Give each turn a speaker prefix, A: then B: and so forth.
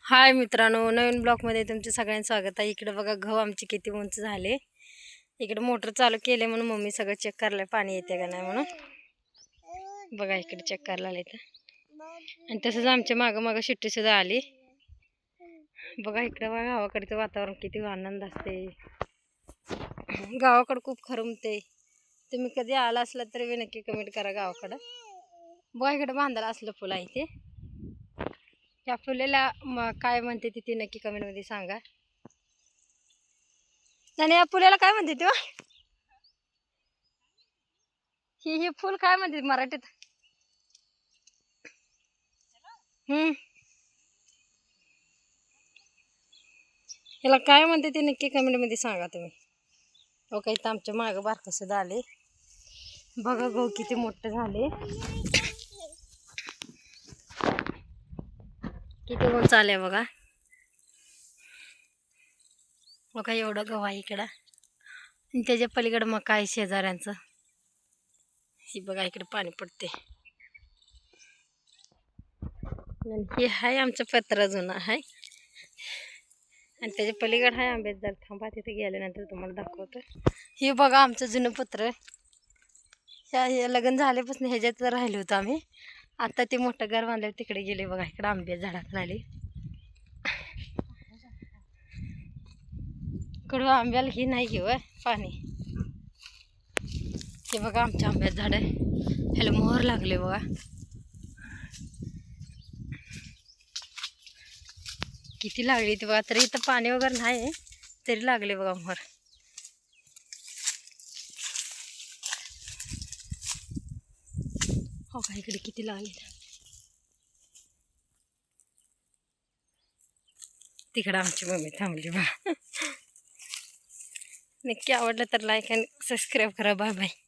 A: हाय मित्रांनो, नवीन ब्लॉगमध्ये तुमचे सगळ्यांचं स्वागत आहे। इकडे बघा गहू आमचे किती उंच झाले। इकडे मोटर चालू केले म्हणून मम्मी सगळं चेक करायला पाणी येते का नाही म्हणून। बघा इकडे चेक करायला आले तर, आणि तसंच आमच्या मागं शिट्टी सुद्धा आली। बघा इकडे बघा गावाकडचं वातावरण किती आनंद असते। गावाकडे खूप खरमते। तुम्ही कधी आला असला तरी नक्की कमेंट करा गावाकडं। बघा इकडे बांधायला असलं फुलं आहे ते। या फुलेला काय म्हणते ती नक्की कमेंट मध्ये सांगा। आणि या फुलेला काय म्हणते ती? ही फुल काय म्हणते मराठीत? याला काय म्हणते ते नक्की कमेंट मध्ये सांगा तुम्ही। ओके, इथं आमच्या मागं बारकं सुद्धा आले। बघा गहू किती मोठे झाले, किती उंच आले बघा। बघा एवढं गहू आहे इकडं, आणि त्याच्या पलीकडे मका आहे शेजाऱ्यांचं। ही बघा इकडे पाणी पडते, हे आहे आमचं पत्र जुनं आहे, आणि त्याच्या पलीकडे आहे आंबेजर। थांबा तिथे गेल्यानंतर तुम्हाला दाखवतो। हे बघा आमचं जुनं पत्र, हे लग्न झाल्यापासून ह्याच्यात राहिलो होतो आम्ही। आता ते मोठं घर बांधल्यावर तिकडे गेले। बघा इकडे आंबे झाडात राहिले, इकडं आंब्याला ही नाही घेऊ पाणी। हे बघा आमच्या आंब्यात झाड आहे, ह्याला मोहर लागले बघा। किती लागली ती बघा, तरी इथं पाणी वगैरे नाही तरी लागले बघा मोहर। हो का, इकडे किती लागले। तिकडं आमची मम्मी थांबली बा। नक्की आवडलं तर लाईक आणि सबस्क्राईब करा। Bye bye.